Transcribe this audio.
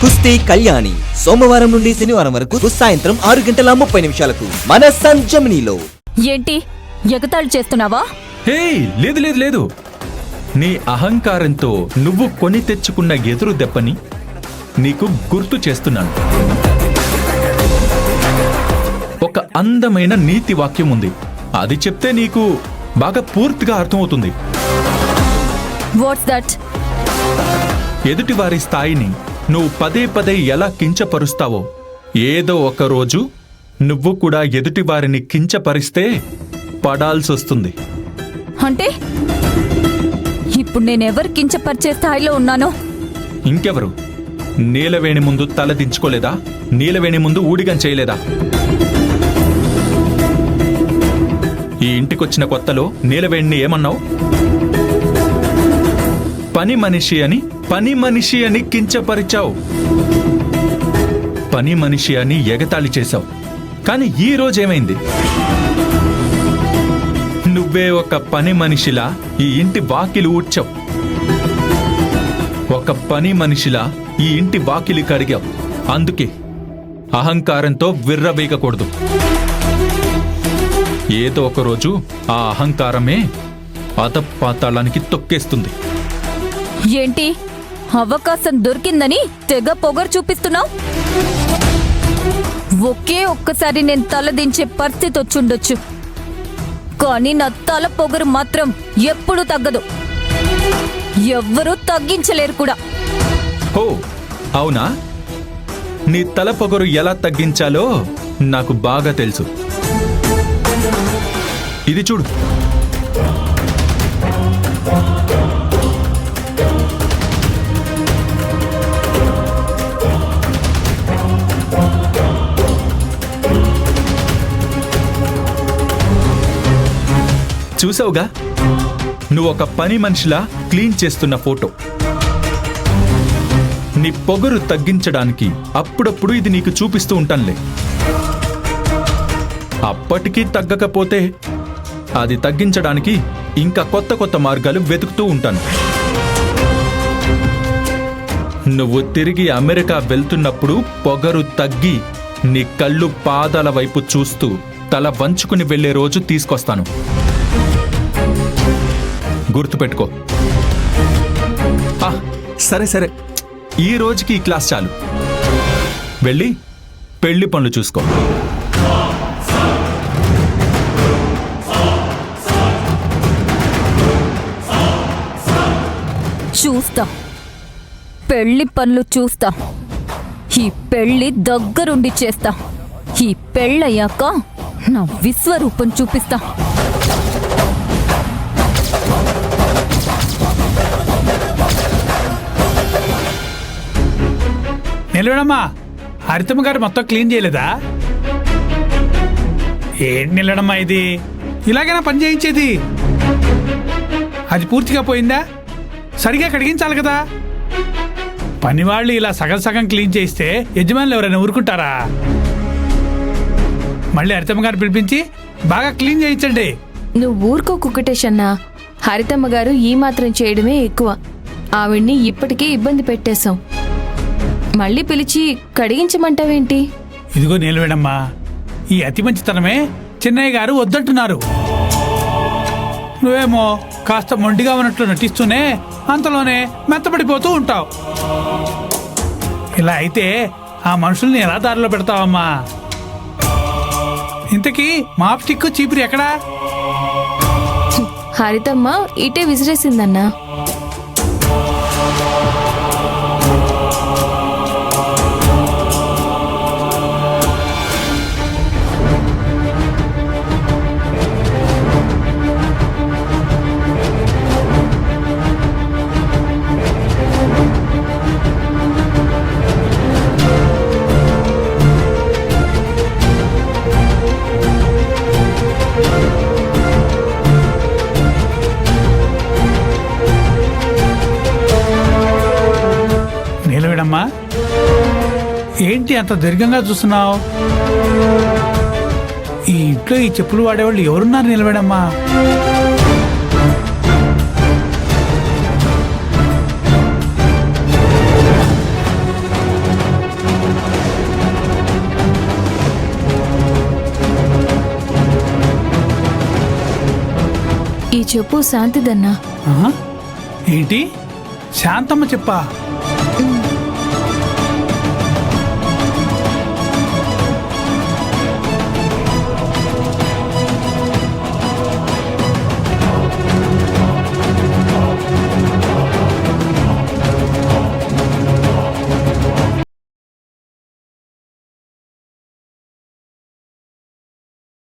కుస్తీ కళ్యాణి సోమవారం నుండి శనివారం వరకు సాయంత్రం 6:30 మన సంజమినిలో. ఏంటి ఎగతాళి చేస్తున్నావా? హే, లేదు లేదు లేదు. నీ అహంకారంతో నువ్వు కొని తెచ్చుకున్న ఎదురు దెబ్బని నీకు గుర్తు చేస్తున్నాను. ఒక అందమైన నీతి వాక్యం ఉంది, అది చెప్తే నీకు బాగా పూర్తిగా అర్థమవుతుంది. What's that? ఎదుటి వారి స్థాయిని నువ్వు పదే పదే ఎలా కించపరుస్తావో, ఏదో ఒక రోజు నువ్వు కూడా ఎదుటి వారిని కించపరిస్తే పడాల్సొస్తుంది. అంటే ఇప్పుడు నేనెవరు కించపరిచే స్థాయిలో ఉన్నానో? ఇంకెవరు? నీలవేణి ముందు తల దించుకోలేదా? నీలవేణి ముందు ఊడిగం చేయలేదా? ఈ ఇంటికొచ్చిన కొత్తలో నీలవేణిని ఏమన్నావు? పని మనిషి అని కించపరిచావు. పని మనిషి అని ఎగతాళి చేశావు. కానీ ఈ రోజేమైంది? నువ్వే ఒక పని మనిషిలా ఈ ఇంటి వాకిలి ఊడ్చావు. ఒక పని మనిషిలా ఈ ఇంటి వాకిలి కడిగావు. అందుకే అహంకారంతో విర్రవీగకూడదు. ఏదో ఒకరోజు ఆ అహంకారమే అధపాతాళానికి తొక్కేస్తుంది. ఏంటి అవకాశం దొరికిందని తెగ పొగరు చూపిస్తున్నావు? ఒకే ఒక్కసారి నేను తలదించే పరిస్థితి వచ్చుండొచ్చు, కానీ నా తల పొగరు మాత్రం ఎప్పుడూ తగ్గదు. ఎవ్వరూ తగ్గించలేరు కూడా. హో, అవునా? నీ తల పొగరు ఎలా తగ్గించాలో నాకు బాగా తెలుసు. ఇది చూడు. చూసావుగా, నువ్వు ఒక పని మనిషిలా క్లీన్ చేస్తున్న ఫోటో. నీ పొగరు తగ్గించడానికి అప్పుడప్పుడు ఇది నీకు చూపిస్తూ ఉంటానులే. అప్పటికీ తగ్గకపోతే అది తగ్గించడానికి ఇంకా కొత్త కొత్త మార్గాలు వెతుకుతూ ఉంటాను. నువ్వు తిరిగి అమెరికా వెళ్తున్నప్పుడు పొగరు తగ్గి నీ కళ్ళు పాదాల వైపు చూస్తూ తల వంచుకుని వెళ్లే రోజు తీసుకొస్తాను. గుర్తుపెట్టుకో. సరే సరే, ఈ రోజుకి ఈ క్లాస్ చాలు. వెళ్ళి పెళ్లి పనులు చూసుకో. చూస్తా, పెళ్లి పనులు చూస్తా. ఈ పెళ్లి దగ్గరుండి చేస్తా. ఈ పెళ్ళయ్యాక నా విశ్వరూపం చూపిస్తా. నిలవడమ్మా, హరితమ్మ గారు మొత్తం క్లీన్ చేయలేదా? ఏంటి నిలడమ్మా ఇది? ఇలాగైనా పని చేయించేది? అది పూర్తిగా పోయిందా? సరిగా కడిగించాలి కదా. పనివాళ్ళు ఇలా సగం సగం క్లీన్ చేస్తే యజమానులు ఎవరైనా ఊరుకుంటారా? మళ్ళీ హరితమ్మ గారు పిలిపించి బాగా క్లీన్ చేయించండి. నువ్వు ఊరుకో కుక్కటేషన్నా. హరితమ్మ గారు ఈ మాత్రం చేయడమే ఎక్కువ. ఆవిడ్ని ఇప్పటికే ఇబ్బంది పెట్టేశాం. మళ్ళీ పిలిచి కడిగించమంటావేంటి? ఇదిగో నిలవేడమ్మా, ఈ అతి మంచితనమే చిన్నయ్య గారు వద్దంటున్నారు. నువ్వేమో కాస్త మొండిగా ఉన్నట్లు నటిస్తూనే అంతలోనే మెత్తబడిపోతూ ఉంటావు. ఇలా అయితే ఆ మనుషుల్ని ఎలా దారిలో పెడతావమ్మా? ఇంతకీ మాప్ స్టిక్ చీపురు ఎక్కడా? హరితమ్మ ఇటే విసిరేసిందన్నా. ఏంటి అంత దీర్ఘంగా చూస్తున్నావు? ఈ ఇంట్లో ఈ చెప్పులు వాడేవాళ్ళు ఎవరున్నారు నిలబడమ్మా? ఈ చెప్పు శాంతిదన్నా. ఆహా, ఏంటి శాంతమ్మ చెప్పా?